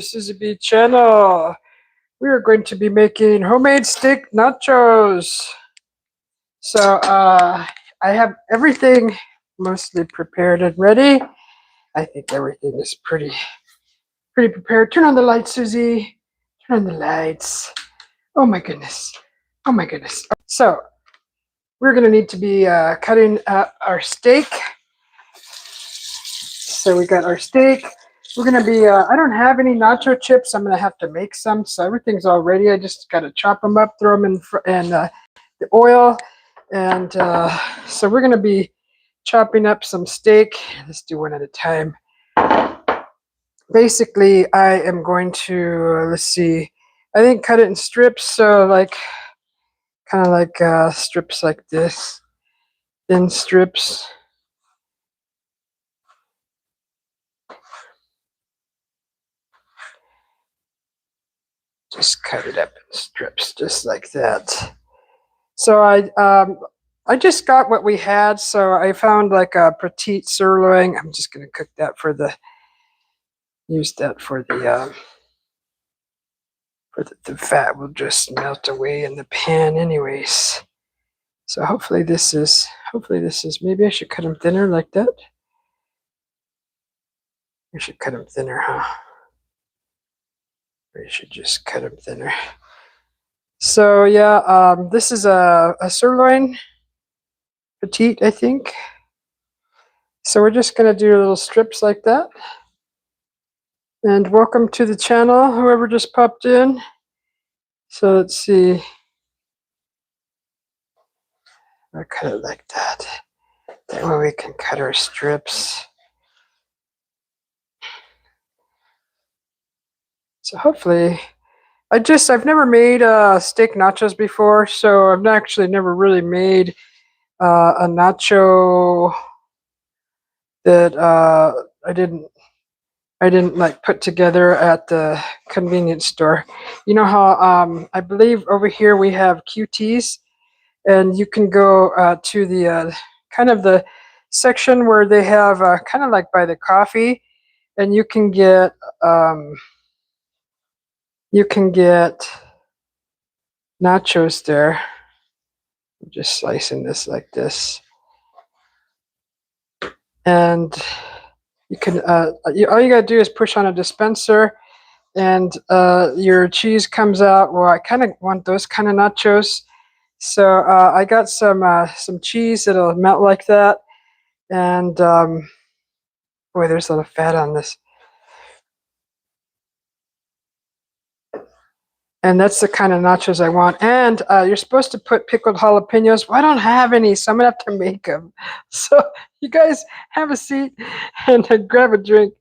Susie B channel. We are going to be making homemade steak nachos. So I have everything mostly prepared and ready. I think everything is pretty prepared. Turn on the lights, Susie. Turn on the lights. Oh my goodness. Oh my goodness. So we're going to need to be cutting our steak. So we got our steak. We're going to be, I don't have any nacho chips. I'm going to have to make some. So everything's all ready. I just got to chop them up, throw them in the oil. And so we're going to be chopping up some steak. Let's do one at a time. Basically, I am going to, let's see, I think cut it in strips. So like, kind of like strips like this. Thin strips. Just cut it up in strips, just like that. So I just got what we had. So I found like a petite sirloin. I'm just gonna cook that use that for the fat will just melt away in the pan, anyways. So hopefully this is maybe I should cut them thinner like that. I should cut them thinner, huh? Or you should just cut them thinner. So yeah, this is a sirloin, petite, I think. So we're just gonna do little strips like that. And welcome to the channel, whoever just popped in. So let's see. I'll cut it like that. That way we can cut our strips. So hopefully, I've never made steak nachos before, so I've actually never really made a nacho that I didn't like put together at the convenience store. You know how I believe over here we have QTs, and you can go to the kind of the section where they have kind of like by the coffee, and you can get nachos there. I'm just slicing this like this, and you can all you gotta do is push on a dispenser, and your cheese comes out. Well, I kind of want those kind of nachos, so I got some cheese that'll melt like that, and boy, there's a lot of fat on this. And that's the kind of nachos I want. And you're supposed to put pickled jalapenos. Well, I don't have any, so I'm going to have to make them. So you guys have a seat and grab a drink.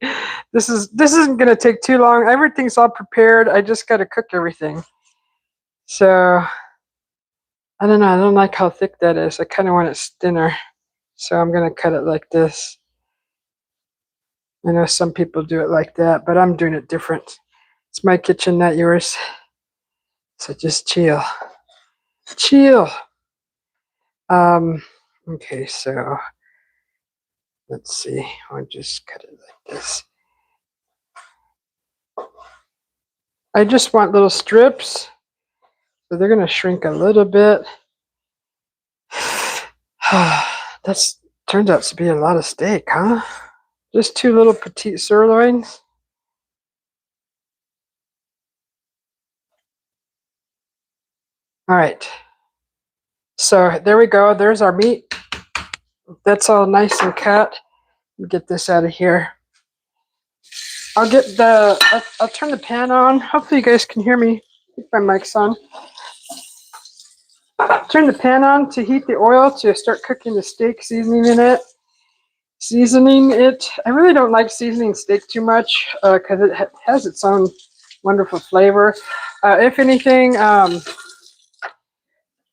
This isn't going to take too long. Everything's all prepared. I just got to cook everything. So I don't know. I don't like how thick that is. I kind of want it thinner. So I'm going to cut it like this. I know some people do it like that, but I'm doing it different. It's my kitchen, not yours. So just chill. Okay, so let's see. I'll just cut it like this. I just want little strips. So they're going to shrink a little bit. That's turns out to be a lot of steak, huh? Just two little petite sirloins. All right. So there we go. There's our meat. That's all nice and cut. Get this out of here. I'll turn the pan on. Hopefully you guys can hear me. Keep my mic's on. Turn the pan on to heat the oil to start cooking the steak, seasoning it. I really don't like seasoning steak too much because it has its own wonderful flavor. If anything,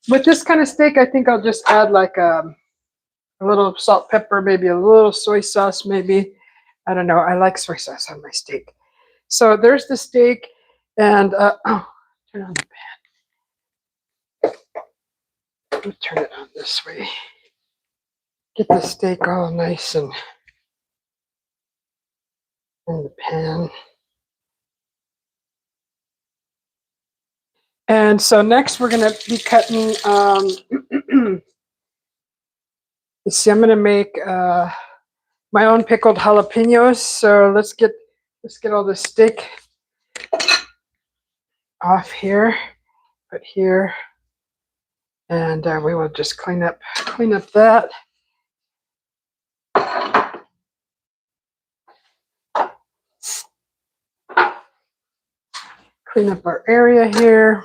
with this kind of steak, I think I'll just add like a little salt, pepper, maybe a little soy sauce, maybe. I don't know. I like soy sauce on my steak. So there's the steak, and turn on the pan. Let me turn it on this way. Get the steak all nice and in the pan. And so next we're going to be cutting, let's see, I'm going to make my own pickled jalapenos. So let's get all the steak off here, put here, and we will just clean up that. Clean up our area here.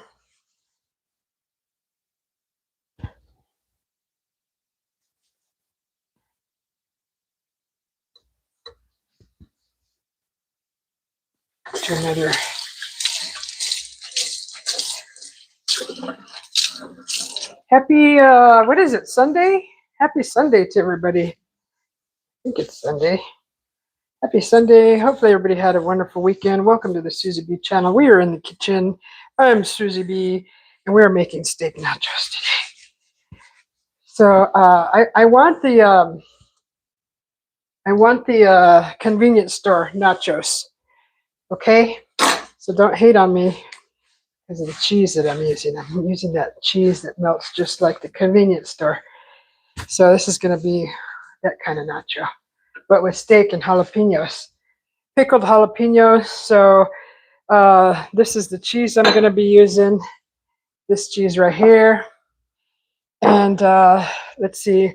Do another. Happy, what is it, Sunday? Happy Sunday to everybody. I think it's Sunday. Happy Sunday. Hopefully everybody had a wonderful weekend. Welcome to the Susie B channel. We are in the kitchen. I'm Susie B, and we are making steak nachos today. So I want the convenience store nachos. Okay? So don't hate on me because of the cheese that I'm using. I'm using that cheese that melts just like the convenience store. So this is going to be that kind of nacho, but with steak and jalapenos. Pickled jalapenos. So this is the cheese I'm going to be using. This cheese right here. And let's see.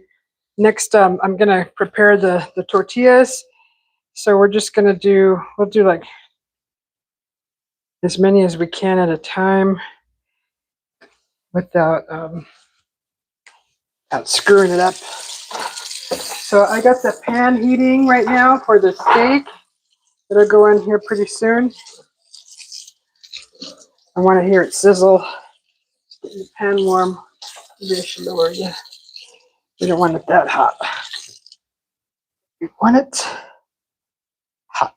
Next, I'm going to prepare the tortillas. So we're just going to we'll do like as many as we can at a time without screwing it up. So I got the pan heating right now for the steak. It'll go in here pretty soon. I want to hear it sizzle. Just getting the pan warm. Maybe I should lower it. We don't want it that hot. We want it hot.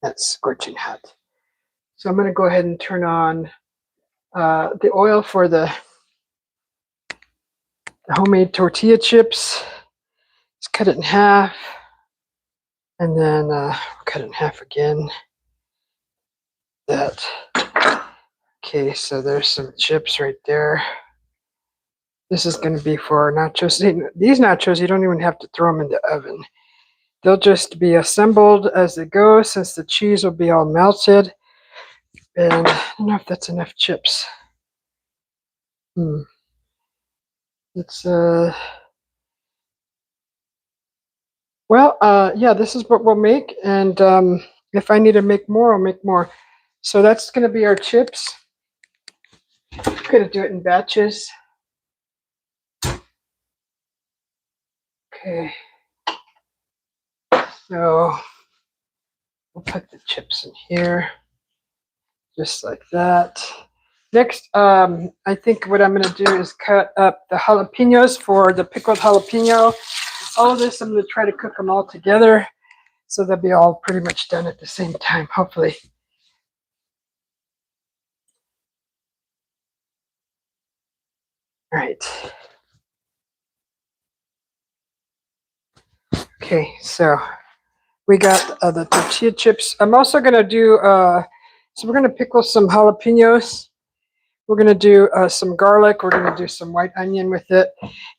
That's scorching hot. So I'm going to go ahead and turn on the oil for the homemade tortilla chips. Let's cut it in half. And then cut it in half again. That. Okay, so there's some chips right there. This is going to be for our nachos. These nachos, you don't even have to throw them in the oven. They'll just be assembled as they go, since the cheese will be all melted. And I don't know if that's enough chips. It's yeah, this is what we'll make, and if I need to make more, I'll make more. So that's going to be our chips. I'm going to do it in batches. Okay. So we'll put the chips in here, just like that. Next, I think what I'm going to do is cut up the jalapenos for the pickled jalapeno. All of this, I'm going to try to cook them all together, so they'll be all pretty much done at the same time, hopefully. All right. Okay, so we got the tortilla chips. I'm also going to do, so we're going to pickle some jalapenos. We're going to do some garlic. We're going to do some white onion with it.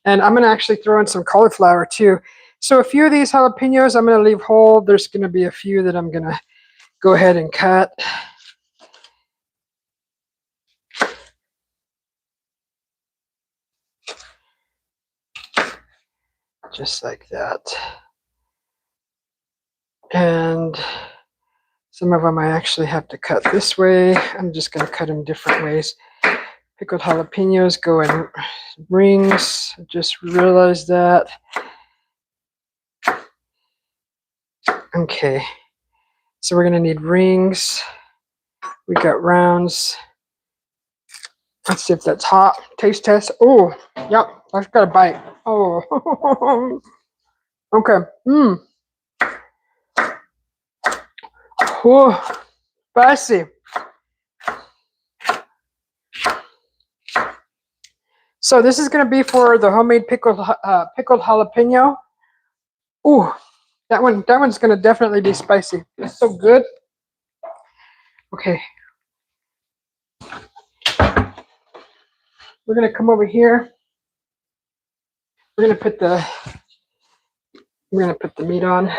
And I'm going to actually throw in some cauliflower too. So a few of these jalapenos I'm going to leave whole. There's going to be a few that I'm going to go ahead and cut. Just like that. And some of them I actually have to cut this way. I'm just going to cut them different ways. Pickled jalapenos go in rings. I just realized that. Okay. So we're going to need rings. We got rounds. Let's see if that's hot. Taste test. Oh, yep. I've got a bite. Oh. Okay. Oh, spicy. So this is going to be for the homemade pickled jalapeno. Ooh, that one's going to definitely be spicy. It's so good. Okay. we're going to come over here. We're going to put the meat on.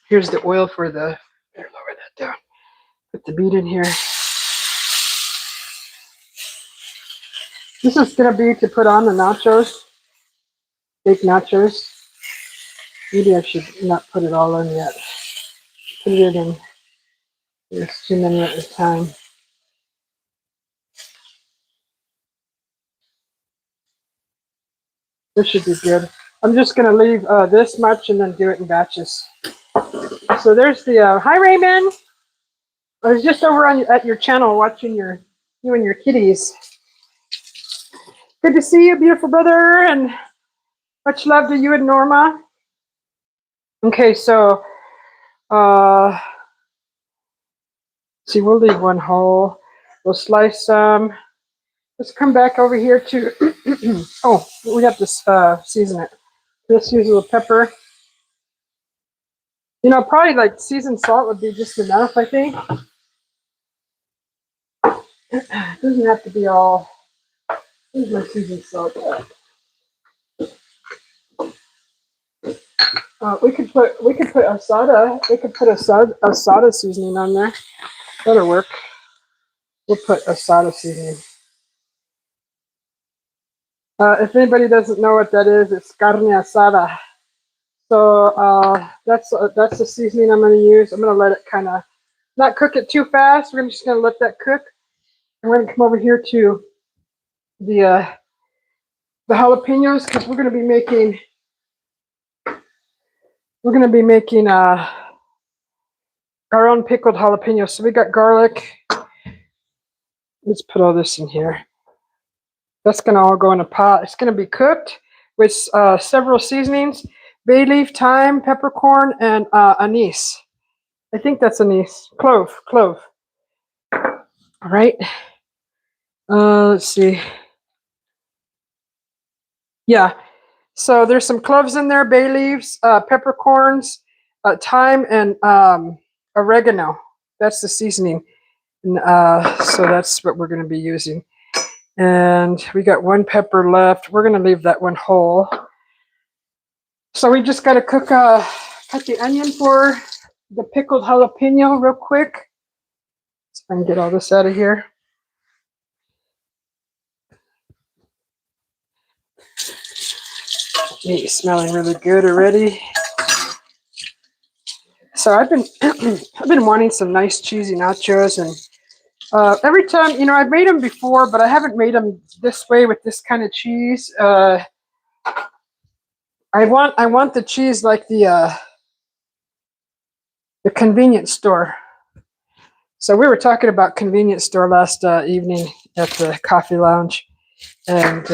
Here's the oil for the, there, lower that down. Put the meat in here. This is going to be to put on the nachos, steak nachos. Maybe I should not put it all in yet. Put it in, there's too many at a time. This should be good. I'm just going to leave this much and then do it in batches. So there's the, hi Raymond. I was just over at your channel watching you and your kitties. Good to see you, beautiful brother, and much love to you and Norma. Okay, so, see, we'll leave one whole. We'll slice some. Let's come back over here to, oh, we have to season it. Let's use a little pepper. You know, probably like seasoned salt would be just enough, I think. It doesn't have to be all. Here's my seasoned salt. We could put asada. We could put asada seasoning on there. That'll work. We'll put asada seasoning. If anybody doesn't know what that is, it's carne asada. So that's the seasoning I'm going to use. I'm going to let it kind of not cook it too fast. We're just going to let that cook. I'm going to come over here to the jalapenos because we're going to be making our own pickled jalapenos. So we got garlic. Let's put all this in here. That's going to all go in a pot. It's going to be cooked with several seasonings: bay leaf, thyme, peppercorn, and anise. I think that's anise. Clove. All right. Let's see. Yeah. So there's some cloves in there, bay leaves, peppercorns, thyme, and oregano. That's the seasoning. And, so that's what we're going to be using. And we got one pepper left. We're going to leave that one whole. So we just got to cut the onion for the pickled jalapeno real quick. So I can get all this out of here. Meat smelling really good already. So I've been wanting some nice cheesy nachos, and every time, you know, I've made them before, but I haven't made them this way with this kind of cheese. I want the cheese like the convenience store. So we were talking about convenience store last evening at the coffee lounge, and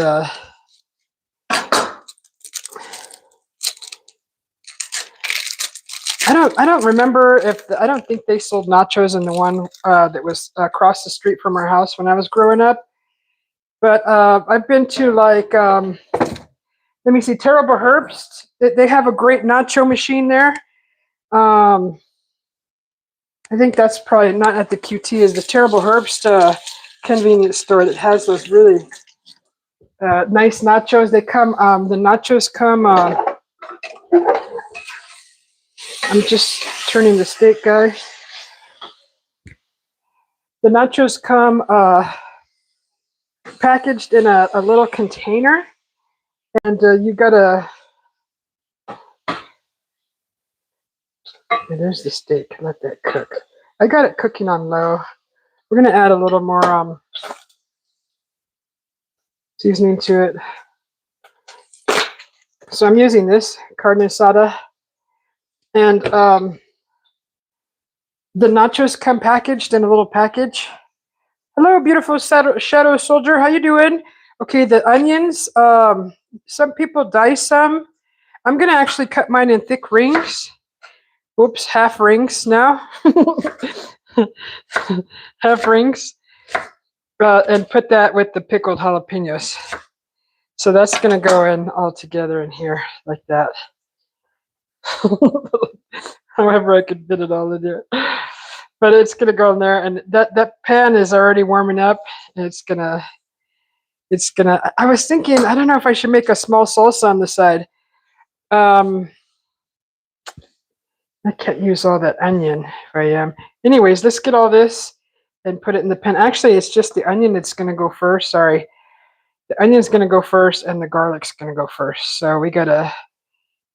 I don't remember if I don't think they sold nachos in the one that was across the street from our house when I was growing up. But I've been to like let me see, Terrible Herbst. They have a great nacho machine there. I think that's probably not at the QT. Is the Terrible Herbst convenience store that has those really nice nachos. They come. The nachos come. I'm just turning the steak, guys. The nachos come packaged in a little container, and you gotta. And there's the steak. Let that cook. I got it cooking on low. We're gonna add a little more seasoning to it. So I'm using this carne asada, and the nachos come packaged in a little package. Hello, beautiful shadow soldier. How you doing? Okay, the onions. Some people dice them. I'm gonna actually cut mine in thick rings. Oops, half rings now. Half rings. And put that with the pickled jalapenos. So that's gonna go in all together in here like that. However I could fit it all in there. but it's gonna go in there, and that pan is already warming up. And it's gonna. I was thinking, I don't know if I should make a small salsa on the side. Um, I can't use all that onion if I am. Anyways, let's get all this and put it in the pan. Actually, it's just the onion that's gonna go first. Sorry, the onion's gonna go first, and the garlic's gonna go first. So we gotta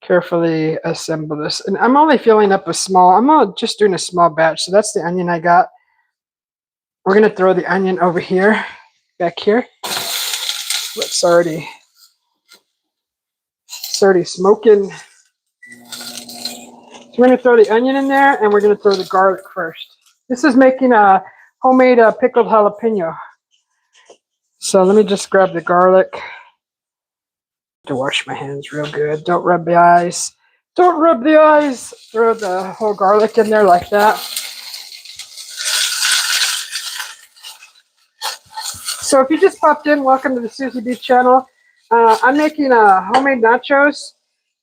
carefully assemble this. And I'm only filling up a small. Just doing a small batch. So that's the onion I got. We're gonna throw the onion over here, back here. It's already smoking. So we're gonna throw the onion in there, and we're gonna throw the garlic first. This is making a homemade pickled jalapeno. So let me just grab the garlic. To wash my hands real good. Don't rub the eyes. Don't rub the eyes. Throw the whole garlic in there like that. So if you just popped in, welcome to the Susie B channel. I'm making homemade nachos,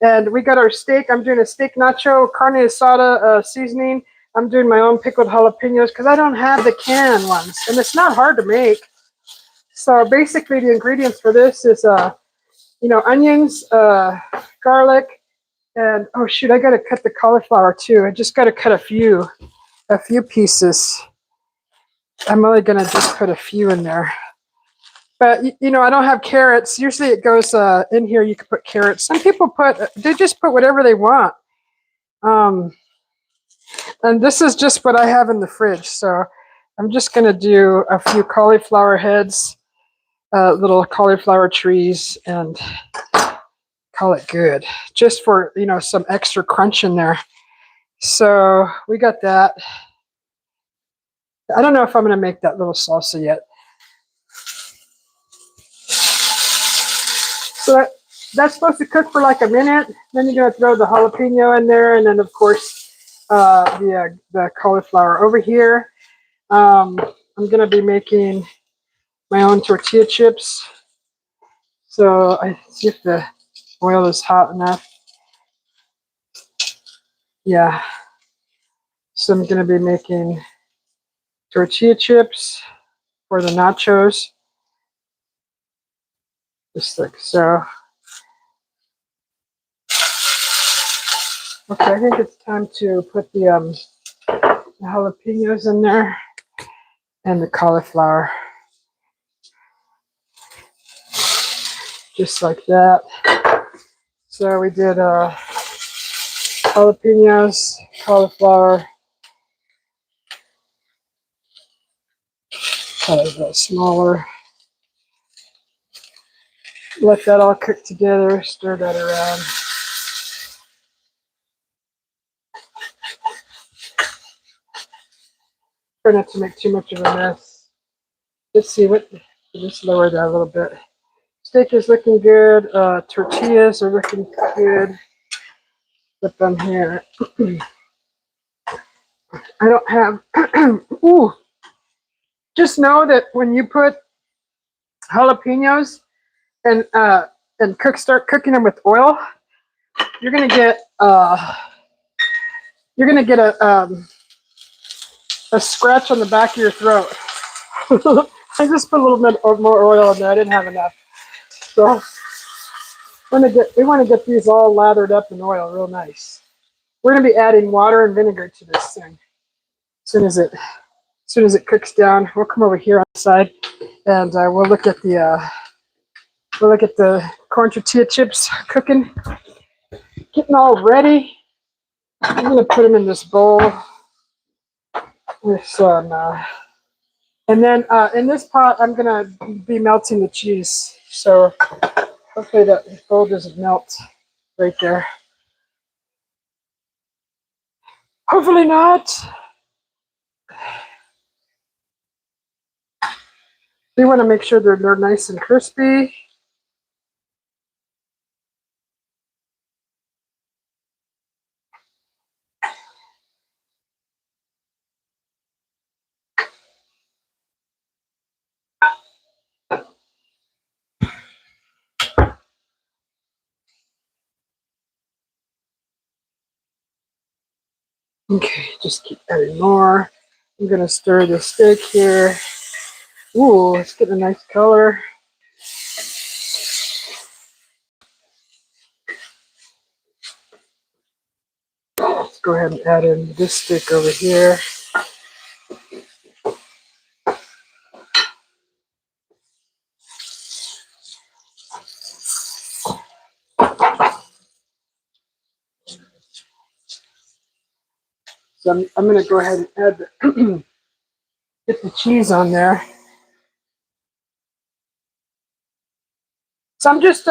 and we got our steak. I'm doing a steak nacho, carne asada seasoning. I'm doing my own pickled jalapenos because I don't have the canned ones, and it's not hard to make. So basically, the ingredients for this is, onions, garlic, and oh shoot, I got to cut the cauliflower too. I just got to cut a few pieces. I'm only gonna just put a few in there. But, I don't have carrots. Usually it goes in here. You can put carrots. Some people they just put whatever they want. And this is just what I have in the fridge. So I'm just going to do a few cauliflower heads, little cauliflower trees, and call it good. Just for, some extra crunch in there. So we got that. I don't know if I'm going to make that little salsa yet. So that's supposed to cook for like a minute. Then you're going to throw the jalapeno in there, and then of course the cauliflower over here. I'm going to be making my own tortilla chips. So I see if the oil is hot enough. Yeah. So I'm going to be making tortilla chips for the nachos. Just like so. Okay, I think it's time to put the jalapenos in there and the cauliflower. Just like that. So we did jalapenos, cauliflower, a little smaller. Let that all cook together, stir that around. Try not to make too much of a mess. Let's see just lower that a little bit. Steak is looking good. Tortillas are looking good. Put them here. I don't have. Ooh. Just know that when you put jalapenos and start cooking them with oil, you're gonna get a scratch on the back of your throat. I just put a little bit more oil in there. I didn't have enough. So we want to get these all lathered up in oil real nice. We're going to be adding water and vinegar to this thing. As soon as it cooks down, we'll come over here on the side, and we'll look at the corn tortilla chips cooking, getting all ready. I'm going to put them in this bowl with some, and then in this pot, I'm going to be melting the cheese. So hopefully that bowl doesn't melt right there. Hopefully not. We want to make sure they're nice and crispy. Okay, just keep adding more. I'm gonna stir the steak here. Ooh, it's getting a nice color. Let's go ahead and add in this steak over here. So I'm going to go ahead and add the get the cheese on there. So I'm just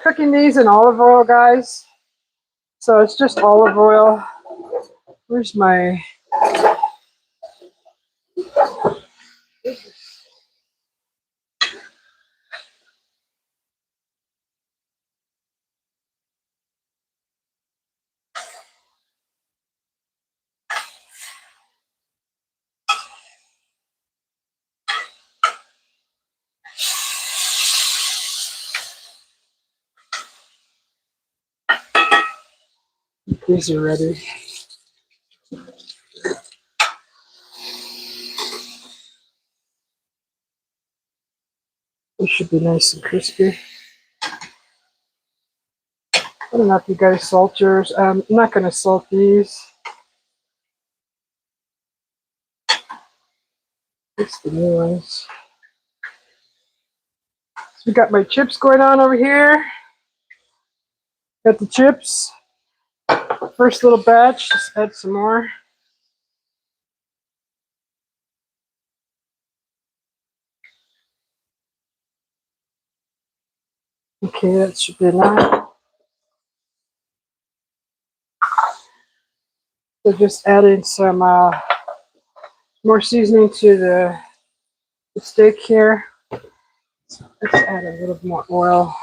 cooking these in olive oil, guys. So it's just olive oil. Where's my... These are ready. This should be nice and crispy. I don't know if you guys salt yours. I'm not going to salt these. It's the new ones. So we got my chips going on over here. Got the chips. First little batch. Just add some more. Okay, that should be enough. So just adding some more seasoning to the steak here. So let's add a little more oil.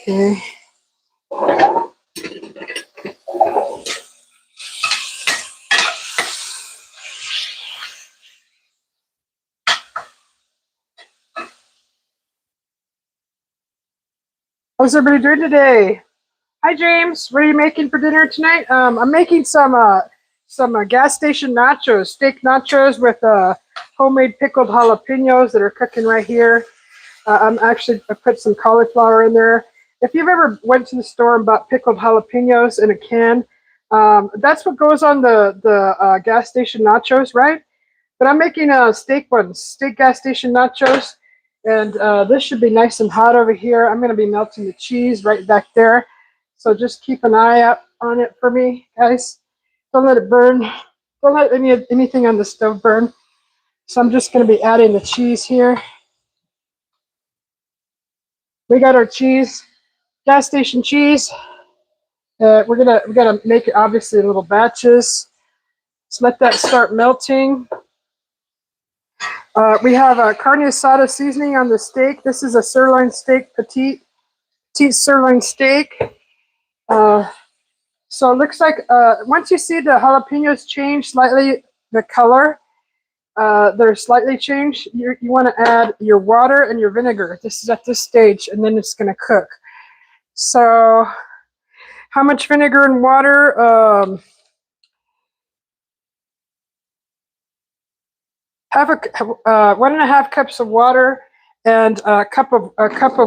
Okay. How's everybody doing today? Hi, James. What are you making for dinner tonight? I'm making some gas station nachos, steak nachos with homemade pickled jalapenos that are cooking right here. I put some cauliflower in there. If you've ever went to the store and bought pickled jalapenos in a can, that's what goes on the gas station nachos, right? But I'm making steak ones, steak gas station nachos. And this should be nice and hot over here. I'm going to be melting the cheese right back there. So just keep an eye out on it for me, guys. Don't let it burn. Don't let anything on the stove burn. So I'm just going to be adding the cheese here. We got our cheese, gas station cheese. We're gonna make it obviously in little batches. Let's let that start melting. We have a carne asada seasoning on the steak. This is a sirloin steak, petite sirloin steak. So it looks like once you see the jalapenos change slightly the color, they're slightly changed. You want to add your water and your vinegar. This is at this stage, and then it's going to cook. So how much vinegar and water? Have 1.5 cups of water and a cup of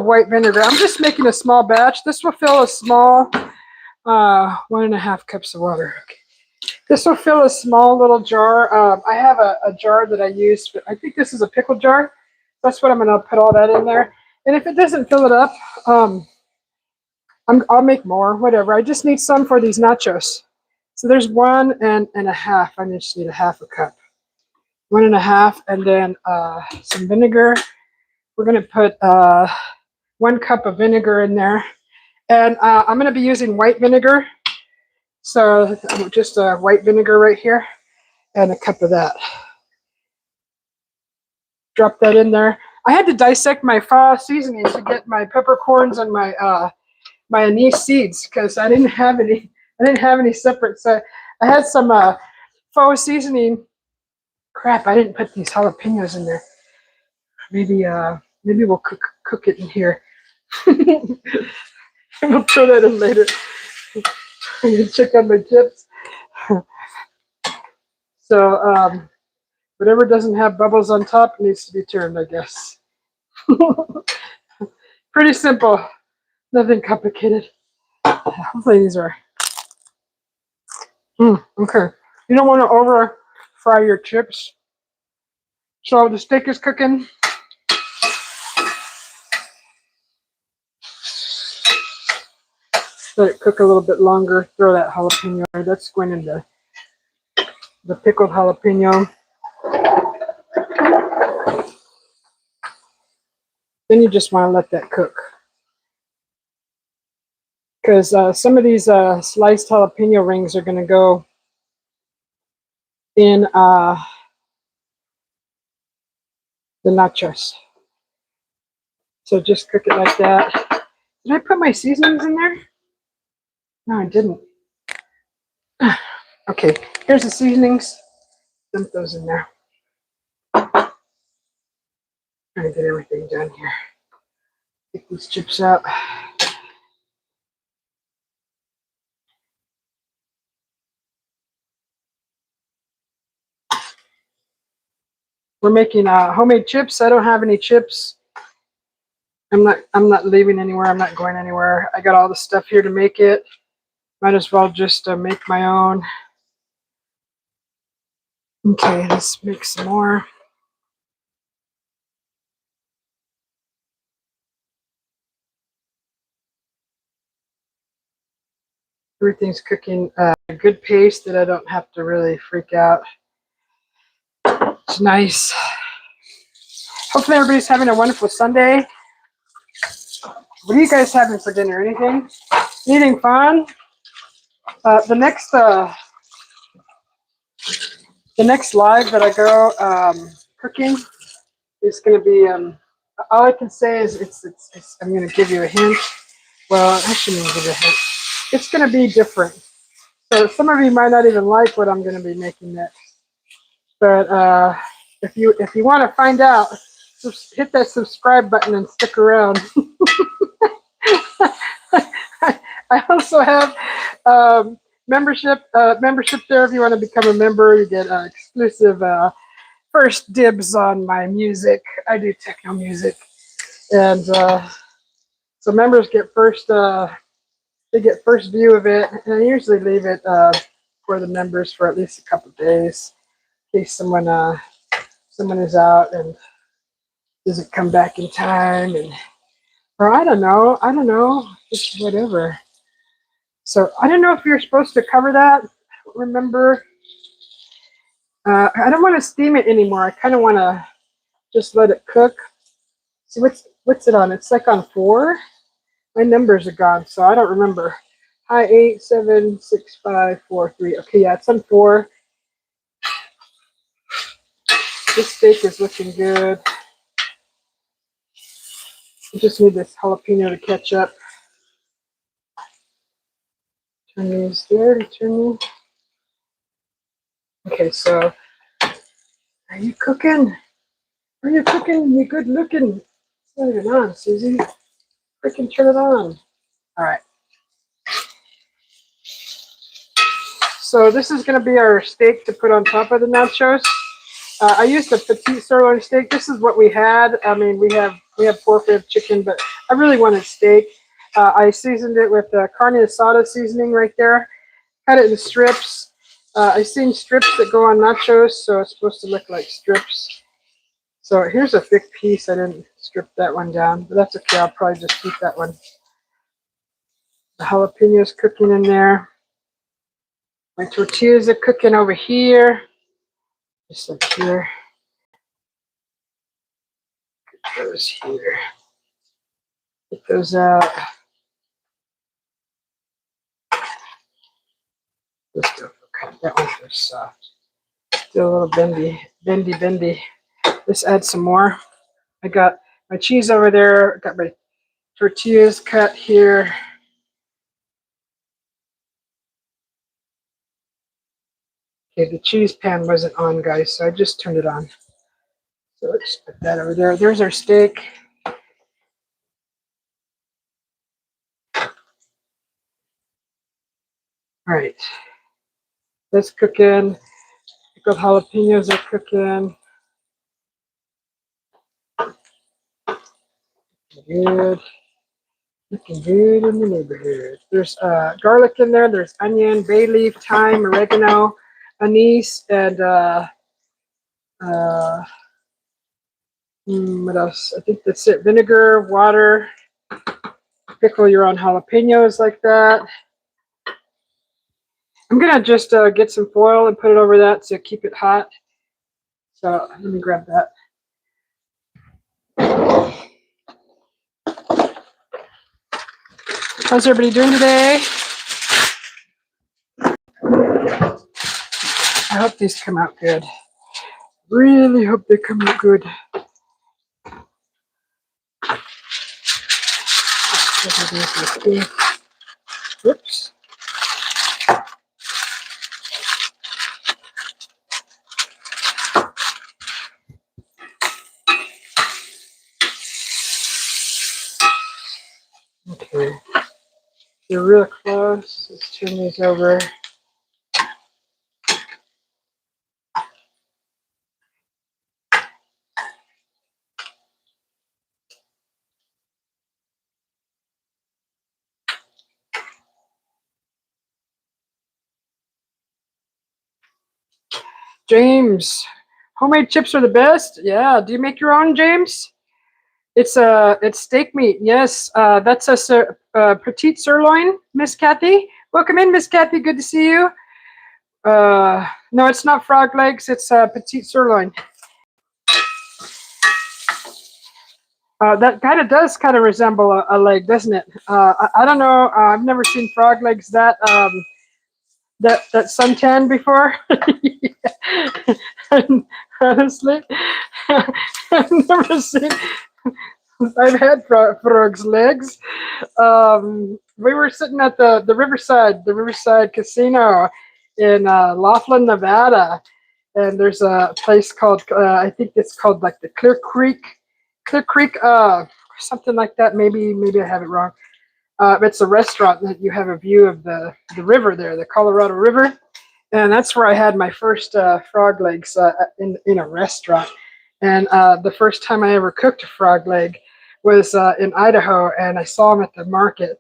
white vinegar. I'm just making a small batch. This will fill a small 1.5 cups of water. Okay. This will fill a small little jar. I have a jar that I use. I think this is a pickle jar. That's what I'm going to put all that in there. And if it doesn't fill it up, I'll make more. Whatever. I just need some for these nachos. So there's 1.5. I just need a half a cup. 1.5, and then some vinegar. We're going to put 1 cup of vinegar in there. And I'm going to be using white vinegar. So just white vinegar right here and a cup of that. Drop that in there. I had to dissect my pho seasoning to get my peppercorns and my my anise seeds because I didn't have any. I didn't have any separate. So I had some pho seasoning. Crap! I didn't put these jalapenos in there. Maybe we'll cook it in here. We'll throw that in later. I'm gonna check on my chips. So whatever doesn't have bubbles on top needs to be turned, I guess. Pretty simple. Nothing complicated. Hopefully these are. Okay. You don't want to over fry your chips. So the steak is cooking. Let it cook a little bit longer. Throw that jalapeno. That's going into the pickled jalapeno. Then you just want to let that cook. Because some of these sliced jalapeno rings are going to go in the nachos. So just cook it like that. Did I put my seasonings in there? No, I didn't. Okay, here's the seasonings. Dump those in there. Trying to get everything done here. Take these chips out. We're making homemade chips. I don't have any chips. I'm not leaving anywhere. I'm not going anywhere. I got all the stuff here to make it. Might as well just make my own. Okay, let's make some more. Everything's cooking a good pace that I don't have to really freak out. It's nice. Hopefully everybody's having a wonderful Sunday. What are you guys having for dinner? Anything? Anything fun? The next live that I go cooking is going to be. All I can say is it's. I'm going to give you a hint. Well, I shouldn't even give you a hint. It's going to be different. So some of you might not even like what I'm going to be making next. But if you want to find out, just hit that subscribe button and stick around. I also have membership there. If you want to become a member, you get exclusive first dibs on my music. I do techno music, and so members get first. They get first view of it, and I usually leave it for the members for at least a couple of days, in case someone is out and doesn't come back in time, or I don't know, just whatever. So I don't know if you're supposed to cover that. Remember, I don't want to steam it anymore. I kind of want to just let it cook. See what's it on? It's like on 4. My numbers are gone, so I don't remember. Hi, 8, 7, 6, 5, 4, 3. Okay, yeah, it's on 4. This steak is looking good. I just need this jalapeno to catch up. Turn these there to turn these. Okay, so are you cooking? Are you cooking? You good looking? Turn it on, Susie. Freaking turn it on. All right. So this is going to be our steak to put on top of the nachos. I used a petite sirloin steak. This is what we had. I mean, we have pork, we have chicken, but I really wanted steak. I seasoned it with carne asada seasoning right there. Cut it in strips. I've seen strips that go on nachos, so it's supposed to look like strips. So here's a thick piece. I didn't strip that one down, but that's okay. I'll probably just keep that one. The jalapenos cooking in there. My tortillas are cooking over here. Just like here. Get those here. Get those out. Let's go. Okay, that one's very soft. Still a little bendy. Let's add some more. I got my cheese over there. Got my tortillas cut here. Okay, the cheese pan wasn't on, guys, so I just turned it on. So let's put that over there. There's our steak. All right, that's cooking. Pickled jalapenos are cooking. Good. Looking good in the neighborhood. There's garlic in there. There's onion, bay leaf, thyme, oregano, anise, and what else? I think that's it. Vinegar, water. Pickle your own jalapenos like that. I'm gonna just get some foil and put it over that to keep it hot. So let me grab that. How's everybody doing today? I hope these come out good. Really hope they come out good. Whoops. Okay. You're real close. Let's turn these over. James, homemade chips are the best. Yeah. Do you make your own, James? It's steak meat. Yes. That's a petite sirloin, Miss Kathy. Welcome in, Miss Kathy. Good to see you. No, it's not frog legs. It's petite sirloin. That kind of does kind of resemble a leg, doesn't it? I don't know. I've never seen frog legs that suntan before. Honestly, I've never seen. I've had frog's legs. We were sitting at the Riverside Casino in Laughlin, Nevada, and there's a place called I think it's called like the Clear Creek, something like that. Maybe I have it wrong. It's a restaurant that you have a view of the river there, the Colorado River, and that's where I had my first frog legs in a restaurant. And the first time I ever cooked a frog leg was in Idaho, and I saw them at the market,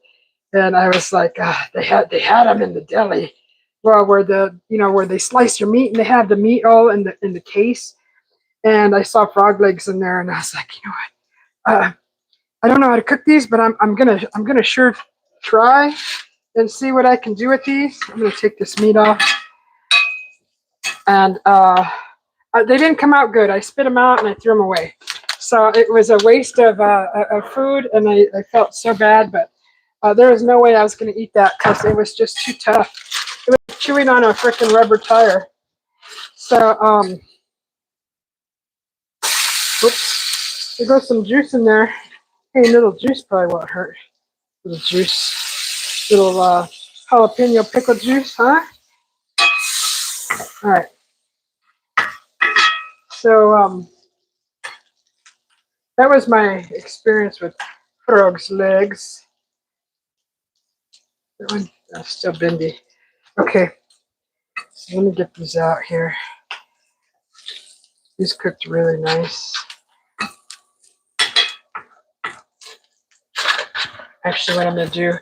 and I was like, they had them in the deli, well, where where they slice your meat, and they have the meat all in the case. And I saw frog legs in there, and I was like, you know what? I don't know how to cook these, but I'm gonna sure try and see what I can do with these. I'm gonna take this meat off, and they didn't come out good. I spit them out and I threw them away. So it was a waste of food, and I felt so bad. But there was no way I was gonna eat that because it was just too tough. It was chewing on a freaking rubber tire. So whoops, there goes some juice in there. Hey, little juice probably won't hurt. Little juice, little jalapeno pickle juice, huh? All right. So that was my experience with frog's legs. That one still bendy. Okay, so let me get these out here. These cooked really nice. Actually, what I'm gonna do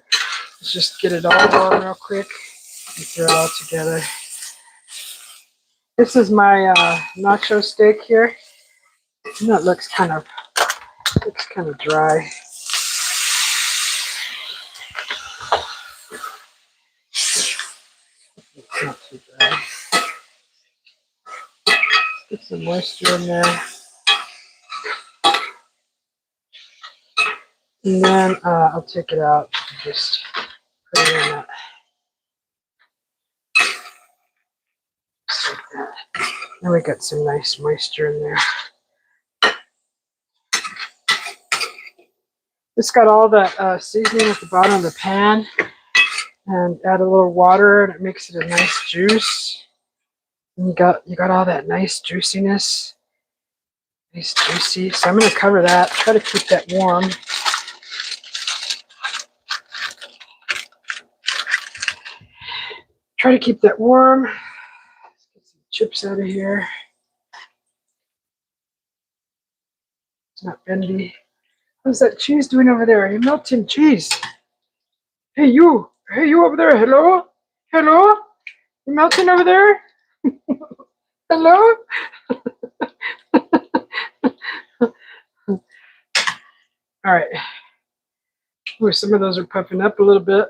is just get it all on real quick and throw it all together. This is my nacho steak here. And that looks kind of dry. It's not too dry. Get some moisture in there. And then I'll take it out and just put it in that. Just like that. And we got some nice moisture in there. It's got all that seasoning at the bottom of the pan, and add a little water, and it makes it a nice juice. And you got all that nice juiciness, nice juicy. So I'm going to cover that. Try to keep that warm. Try to keep that warm. Let's get some chips out of here. It's not bendy. How's that cheese doing over there? You melting cheese. Hey you over there. Hello? Hello? You melting over there? Hello? All right. Ooh, some of those are puffing up a little bit.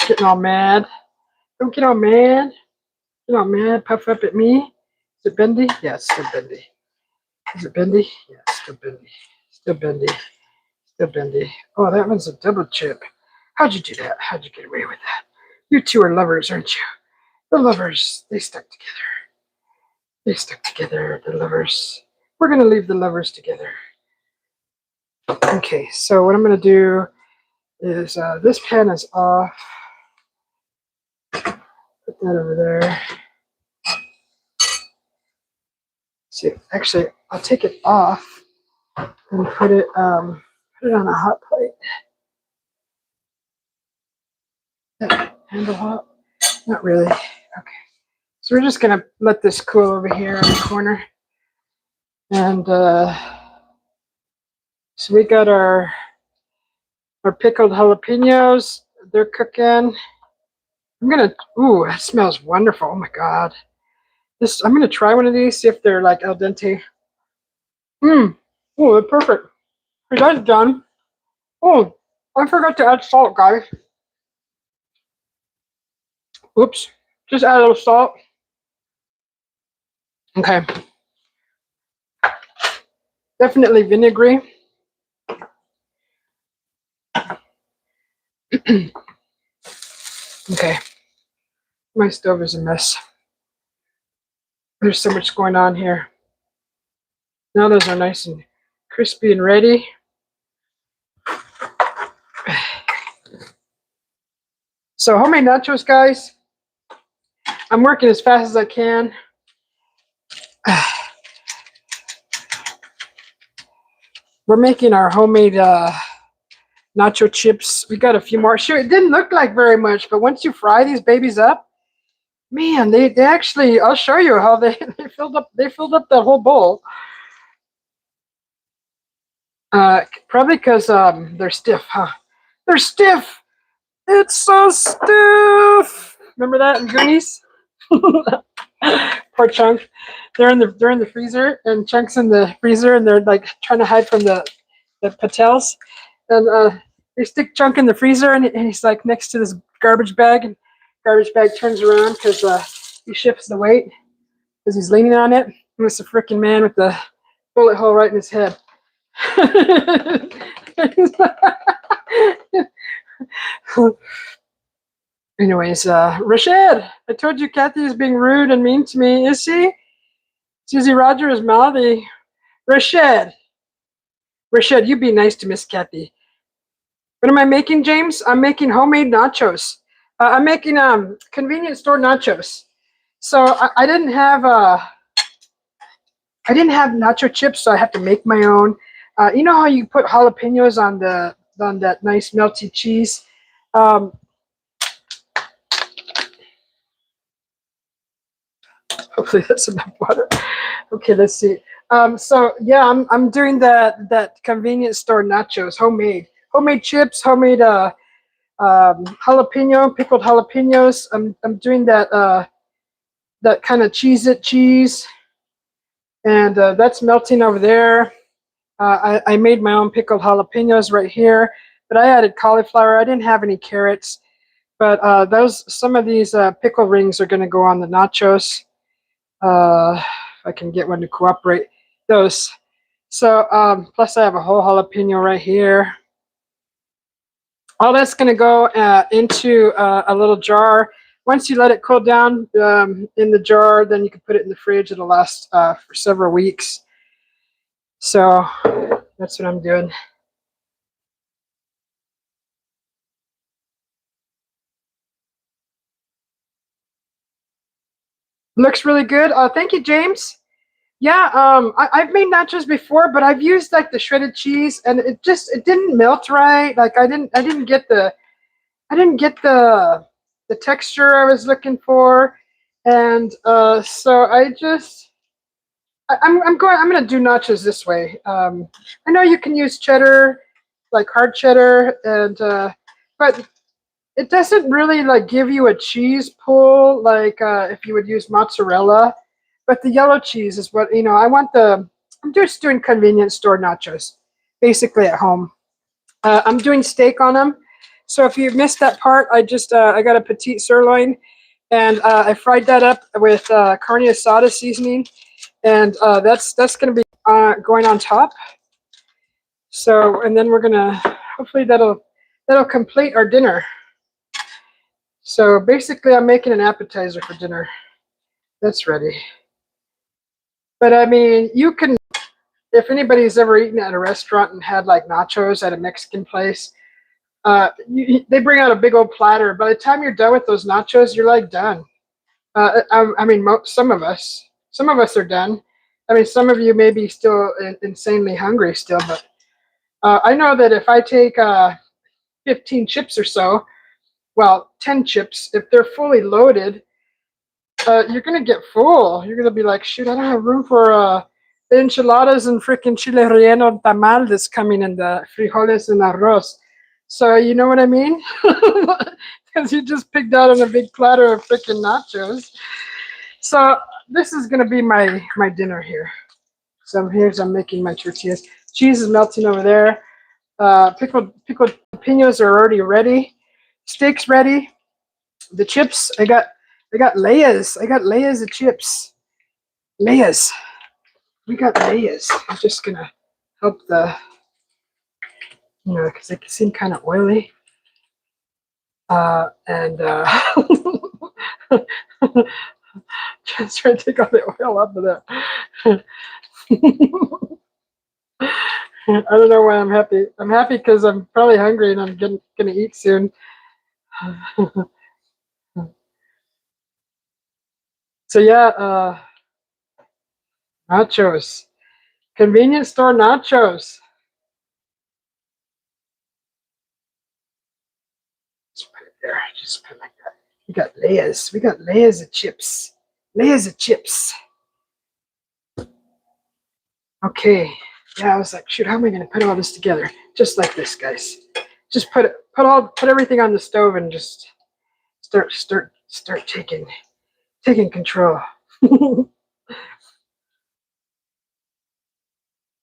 Getting all mad. Don't get all mad. Get all mad. Puff up at me. Is it bendy? Yeah, it's still bendy. Is it bendy? Yeah, it's still bendy. Still bendy. Still bendy. Oh, that one's a double chip. How'd you do that? How'd you get away with that? You two are lovers, aren't you? The lovers. They stuck together. They stuck together. The lovers. We're going to leave the lovers together. Okay, so what I'm going to do is this pan is off. Put that over there. See, actually, I'll take it off and put it on a hot plate. That handle hot? Not really. Okay. So we're just going to let this cool over here in the corner. And so we got our pickled jalapenos. They're cooking. Ooh, that smells wonderful. Oh my God. I'm going to try one of these, see if they're like al dente. Oh, they're perfect. Are you guys done? Oh, I forgot to add salt, guys. Oops. Just add a little salt. Okay. Definitely vinegary. Okay. My stove is a mess. There's so much going on here. Now those are nice and crispy and ready. So homemade nachos, guys. I'm working as fast as I can. We're making our homemade nacho chips. We got a few more. Sure, it didn't look like very much, but once you fry these babies up, man, they actually, I'll show you how they filled up that whole bowl. Probably because they're stiff, huh? They're stiff. It's so stiff. Remember that in Goonies? Poor Chunk. They're in the freezer, and Chunk's in the freezer, and they're like trying to hide from the patels, and they stick Chunk in the freezer, and he's like next to this garbage bag, and garbage bag turns around because he shifts the weight because he's leaning on it. And it's a freaking man with the bullet hole right in his head. Anyways, Rashid, I told you Kathy is being rude and mean to me. Is she? Susie Roger is mouthy. Rashid, you be nice to Miss Kathy. What am I making, James? I'm making homemade nachos. I'm making convenience store nachos. So I didn't have nacho chips, so I have to make my own. You know how you put jalapenos on that nice melty cheese? Hopefully that's enough water. Okay, let's see. So yeah, I'm doing that convenience store nachos, homemade chips, homemade pickled jalapenos. I'm doing that kind of Cheez-It cheese, and that's melting over there. I made my own pickled jalapenos right here, but I added cauliflower. I didn't have any carrots, but some of these pickle rings are going to go on the nachos. If I can get one to cooperate. Those. So plus I have a whole jalapeno right here. All that's going to go into a little jar. Once you let it cool down in the jar, then you can put it in the fridge. It'll last for several weeks. So that's what I'm doing. Looks really good. Thank you, James. Yeah, I've made nachos before, but I've used like the shredded cheese, and it didn't melt right. Like I didn't get the the texture I was looking for, and so I'm gonna do nachos this way. I know you can use cheddar, like hard cheddar, and but it doesn't really like give you a cheese pull like if you would use mozzarella. But the yellow cheese is what I want. I'm just doing convenience store nachos, basically at home. I'm doing steak on them. So if you missed that part, I got a petite sirloin, and I fried that up with carne asada seasoning, and that's going to be going on top. So, and then we're gonna hopefully that'll complete our dinner. So basically, I'm making an appetizer for dinner. That's ready. But I mean, you can, if anybody's ever eaten at a restaurant and had like nachos at a Mexican place, they bring out a big old platter. By the time you're done with those nachos, you're like done. I mean, some of us are done. I mean, some of you may be still insanely hungry still, but I know that if I take 15 chips or so, well, 10 chips, if they're fully loaded, you're gonna get full. You're gonna be like, shoot, I don't have room for the enchiladas and freaking chile relleno tamal that's coming in the frijoles and arroz. So you know what I mean? Because you just picked out on a big platter of freaking nachos. So this is gonna be my dinner here. So I'm making my tortillas. Cheese is melting over there. Pickled jalapenos are already ready. Steak's ready. The chips, I got layers. I got layers of chips. Layers. We got layers. I'm just gonna help because they seem kind of oily. And just try to take all the oil off of that. I don't know why I'm happy. I'm happy because I'm probably hungry and I'm gonna eat soon. So yeah, nachos. Convenience store nachos. Just put it there. Just put it like that. We got layers. We got layers of chips. Layers of chips. Okay. Yeah, I was like, shoot, how am I gonna put all this together? Just like this, guys. Just put everything on the stove and just start taking control.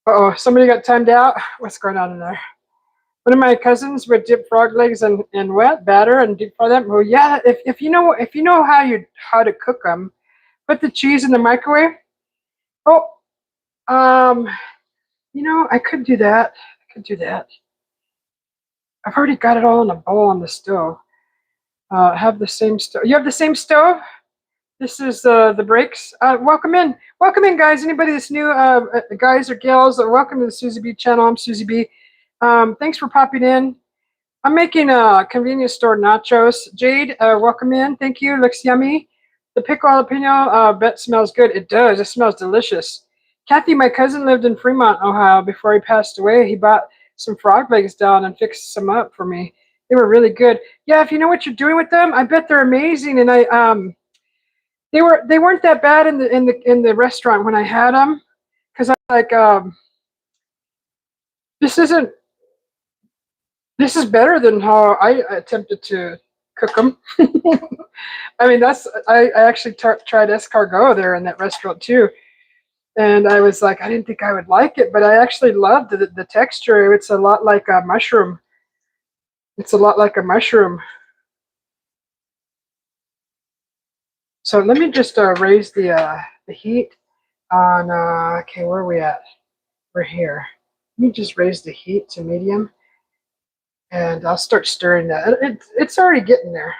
Uh-oh, somebody got timed out. What's going on in there? One of my cousins would dip frog legs in wet batter and deep fry them. Well, yeah, if you know how to cook them, put the cheese in the microwave. Oh, I could do that. I've already got it all in a bowl on the stove. Have the same stove. You have the same stove? This is the breaks. Welcome in, guys. Anybody that's new, guys or gals, welcome to the Susie B channel. I'm Susie B. Thanks for popping in. I'm making convenience store nachos. Jade, welcome in. Thank you. Looks yummy. The pickle jalapeno bet smells good. It does. It smells delicious. Kathy, my cousin lived in Fremont, Ohio. Before he passed away, he bought some frog legs down and fixed some up for me. They were really good. Yeah, if you know what you're doing with them, I bet they're amazing. And they weren't that bad in the restaurant when I had them, because I like this is better than how I attempted to cook them. I mean, I actually tried escargot there in that restaurant too, and I was like, I didn't think I would like it, but I actually loved the texture. It's a lot like a mushroom. So let me just raise the heat on. Okay, where are we at? We're here. Let me just raise the heat to medium, and I'll start stirring that. It's already getting there.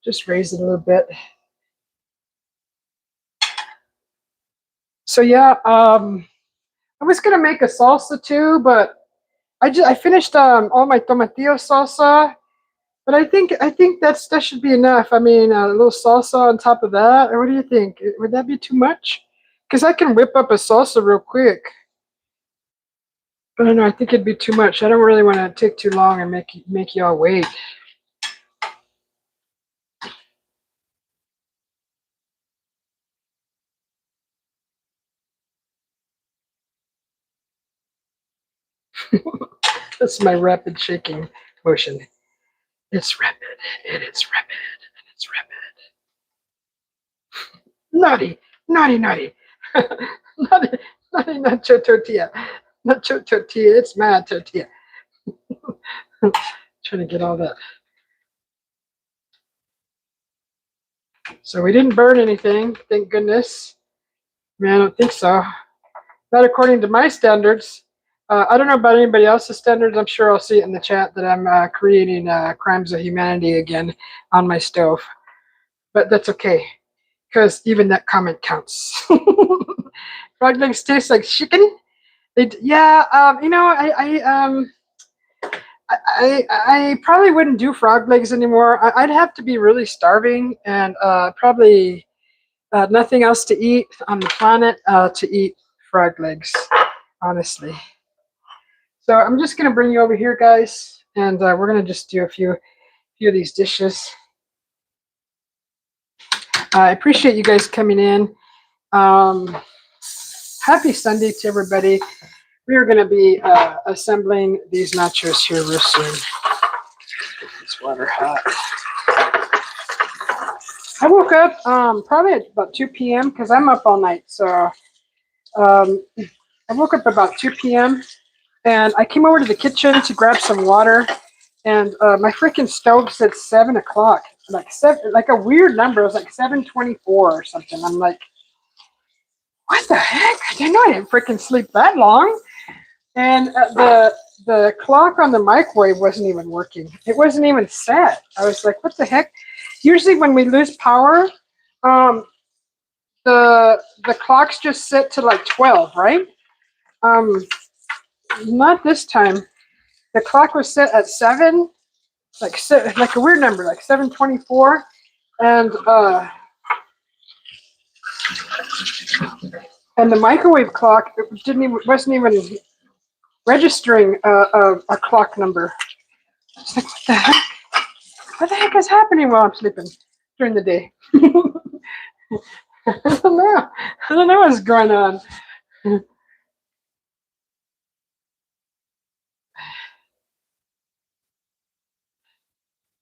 Just raise it a little bit. So yeah, I was gonna make a salsa too, but I finished all my tomatillo salsa, but I think that should be enough. I mean, a little salsa on top of that. Or what do you think? Would that be too much? Because I can whip up a salsa real quick. I don't know. I think it'd be too much. I don't really want to take too long and make y'all wait. That's my rapid shaking motion. It's rapid. It is rapid. And it's rapid. Naughty, naughty, naughty, naughty, naughty nacho tortilla. Nacho tortilla. It's mad tortilla. Trying to get all that. So we didn't burn anything, thank goodness. I mean, I don't think so. Not according to my standards. I don't know about anybody else's standards. I'm sure I'll see it in the chat that I'm creating crimes of humanity again on my stove. But that's okay, because even that comment counts. Frog legs taste like chicken. Yeah, you know, I probably wouldn't do frog legs anymore. I'd have to be really starving and probably nothing else to eat on the planet to eat frog legs, honestly. So I'm just going to bring you over here, guys, and we're going to just do a few of these dishes. I appreciate you guys coming in. Happy Sunday to everybody. We are going to be assembling these nachos here real soon. Get this water hot. I woke up probably at about 2 p.m. because I'm up all night. So I woke up about 2 p.m. and I came over to the kitchen to grab some water. And my freaking stove said 7 o'clock, like a weird number. It was like 7:24 or something. I'm like, what the heck? I didn't know I didn't freaking sleep that long. And the clock on the microwave wasn't even working. It wasn't even set. I was like, what the heck? Usually when we lose power, the clock's just set to like 12, right? Not this time. The clock was set at 7, like a weird number, like 7:24, and the microwave clock wasn't even registering a clock number. It's like, what the heck? What the heck is happening while I'm sleeping during the day? I don't know. I don't know what's going on.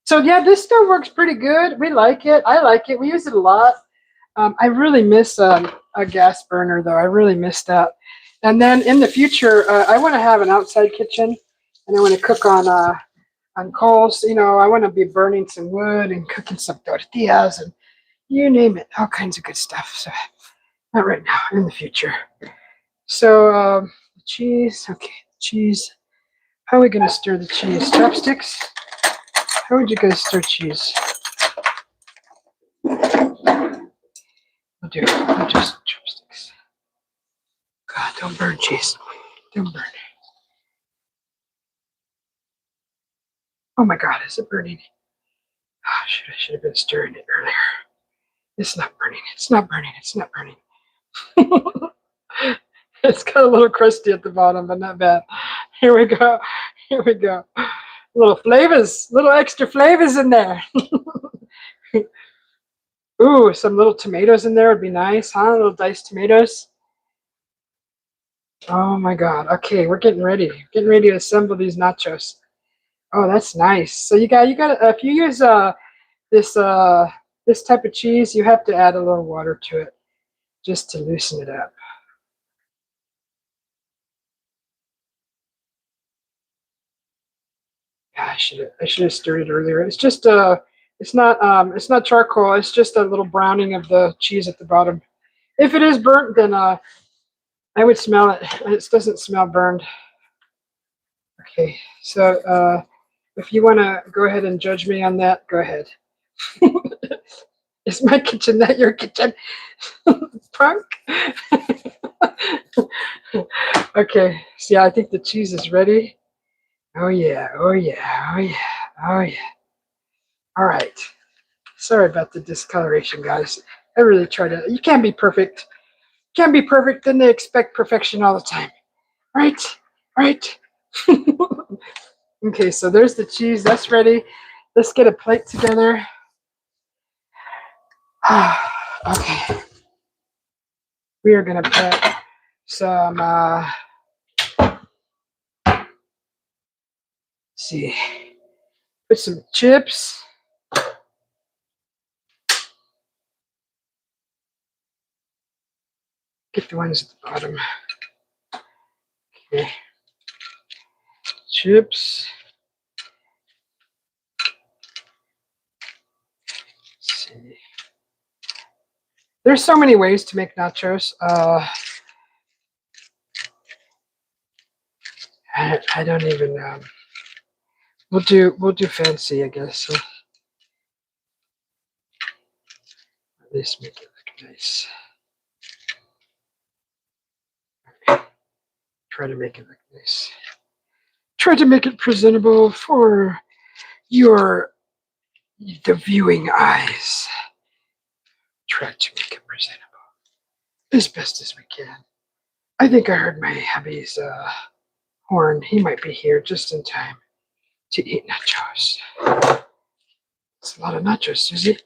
So yeah, this stove works pretty good. We like it. I like it. We use it a lot. I really miss a gas burner, though. I really miss that. And then in the future, I want to have an outside kitchen, and I want to cook on coals. You know, I want to be burning some wood and cooking some tortillas and you name it, all kinds of good stuff. So not right now, in the future. So cheese, okay, cheese. How are we going to stir the cheese? Chopsticks? How would you guys stir cheese? We'll just chopsticks. God, don't burn cheese. Don't burn. Oh my God, is it burning? Oh, shoot, I should have been stirring it earlier. It's not burning. It's not burning. It's not burning. It's got a little crusty at the bottom, but not bad. Here we go. Here we go. Little flavors, little extra flavors in there. Ooh, some little tomatoes in there would be nice, huh? Little diced tomatoes. Oh my God. Okay, we're getting ready. Getting ready to assemble these nachos. Oh, that's nice. So you got if you use this type of cheese, you have to add a little water to it just to loosen it up. Yeah, I should have stirred it earlier. It's just it's not charcoal. It's just a little browning of the cheese at the bottom. If it is burnt, then I would smell it. It doesn't smell burned. Okay, so if you want to go ahead and judge me on that, go ahead. Is my kitchen not your kitchen? Punk. Okay, so yeah, I think the cheese is ready. Oh yeah, oh yeah, oh yeah, oh yeah. All right. Sorry about the discoloration, guys. I really try to. You can't be perfect. Can't be perfect, then they expect perfection all the time, right? right? Okay, so there's the cheese. That's ready. Let's get a plate together. Okay. We are going to put some, see, put some chips. Get the ones at the bottom. Okay. Chips. Let's see. There's so many ways to make nachos. I don't even. We'll do fancy, I guess. So at least make it look nice. Try to make it look nice. Try to make it presentable for the viewing eyes. Try to make it presentable as best as we can. I think I heard my hubby's horn. He might be here just in time to eat nachos. It's a lot of nachos, Susie.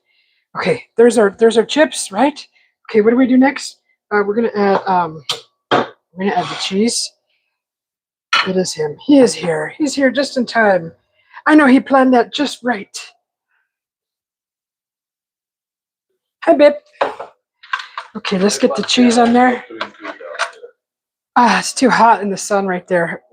Okay, there's our chips, right? Okay, what do we do next? We're gonna add the cheese. It is him. He is here. He's here just in time. I know he planned that just right. Hi, babe. Okay, let's get the cheese on there. It's too hot in the sun right there.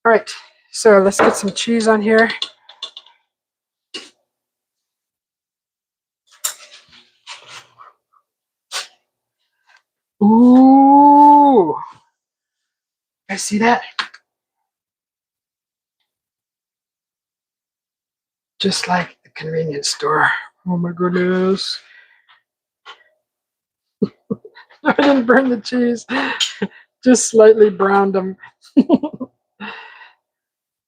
All right, so let's get some cheese on here. Ooh, I see that. Just like the convenience store. Oh my goodness. I didn't burn the cheese. Just slightly browned them.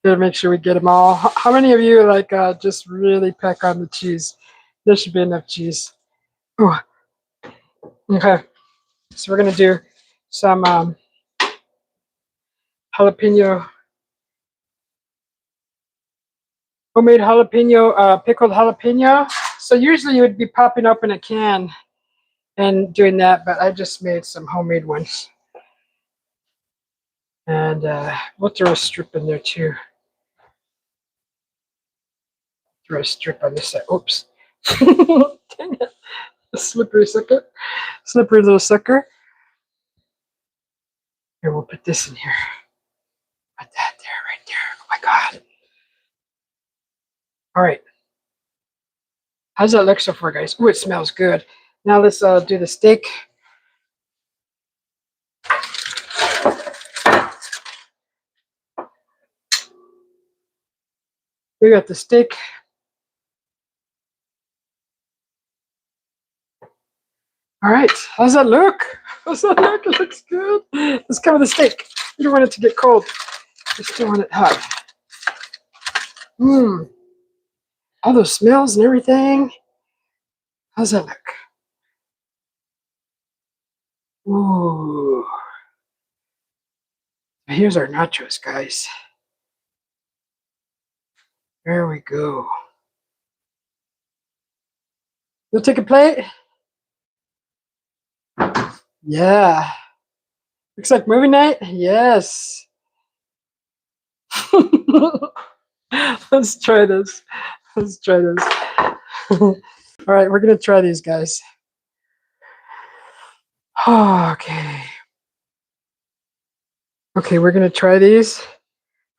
Gotta make sure we get them all. How many of you like just really peck on the cheese? There should be enough cheese. Ooh. Okay, so we're gonna do some jalapeno, homemade jalapeno, pickled jalapeno. So usually you would be popping open a can and doing that, but I just made some homemade ones. And we'll throw a strip in there too. Throw a strip on this side. Oops. Dang it. A slippery sucker. Slippery little sucker. Here, we'll put this in here. Put that there, right there. Oh my God. All right. How's that look so far, guys? Ooh, it smells good. Now let's do the steak. We got the steak. All right. How's that look? How's that look? It looks good. Let's cover the steak. You don't want it to get cold. You still want it hot. Mmm. All those smells and everything. How's that look? Ooh. Here's our nachos, guys. There we go. You'll take a plate? Yeah. Looks like movie night? Yes. Let's try this. Let's try this. All right, we're going to try these, guys. Okay. Okay, we're going to try these.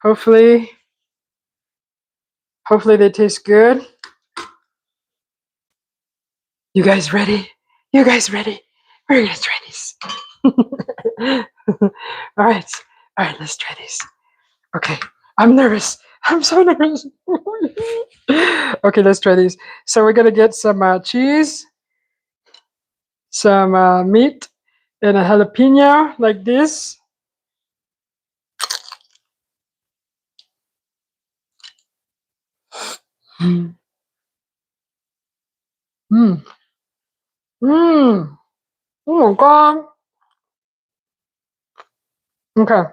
Hopefully they taste good. You guys ready? You guys ready? We're going to try these. All right. All right, let's try these. Okay. I'm nervous. I'm so nervous. Okay, let's try these. So we're going to get some cheese, some meat, and a jalapeno like this. Mm. Mm. Mm. Oh my god. Okay.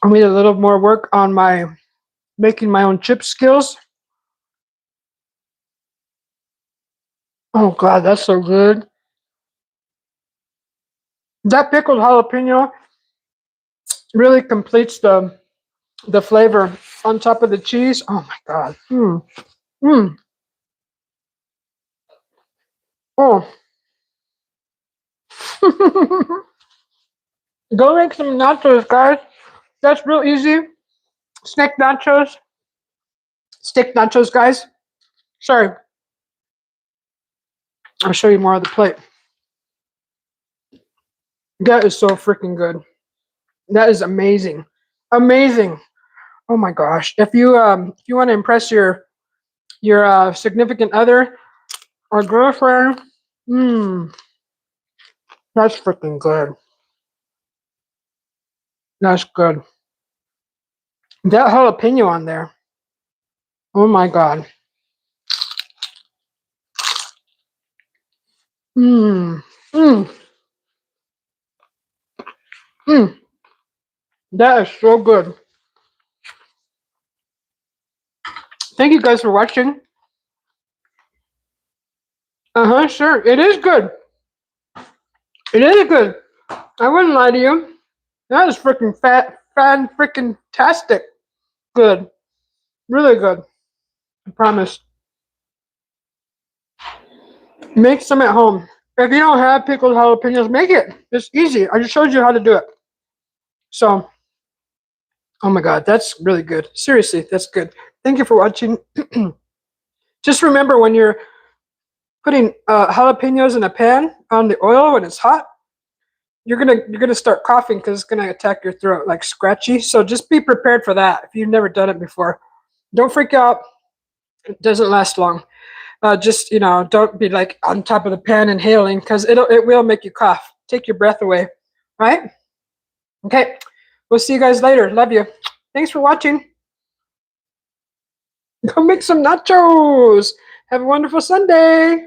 I need a little more work on my making my own chip skills. Oh god, that's so good. That pickled jalapeno really completes the flavor on top of the cheese. Oh my god. Mm. Mm. Oh. Go make some nachos, guys. That's real easy. Steak nachos. Steak nachos, guys. Sorry. I'll show you more of the plate. That is so freaking good. That is amazing. Amazing. Oh my gosh. If you want to impress your significant other or girlfriend, mmm, that's freaking good. That's good. That jalapeno on there. Oh my god. Mmm. Mmm. Mmm. That is so good. Thank you guys for watching. Uh-huh, sure. It is good. It is good. I wouldn't lie to you. That is freaking freaking tastic. Good. Really good. I promise. Make some at home. If you don't have pickled jalapenos, make it. It's easy. I just showed you how to do it. So, oh my god, that's really good. Seriously, that's good. Thank you for watching. Just remember when you're putting jalapenos in a pan on the oil when it's hot, you're gonna start coughing because it's gonna attack your throat like scratchy. So just be prepared for that if you've never done it before. Don't freak out. It doesn't last long. Just don't be like on top of the pan inhaling because it will make you cough. Take your breath away. Right? Okay. We'll see you guys later. Love you. Thanks for watching. Go make some nachos. Have a wonderful Sunday.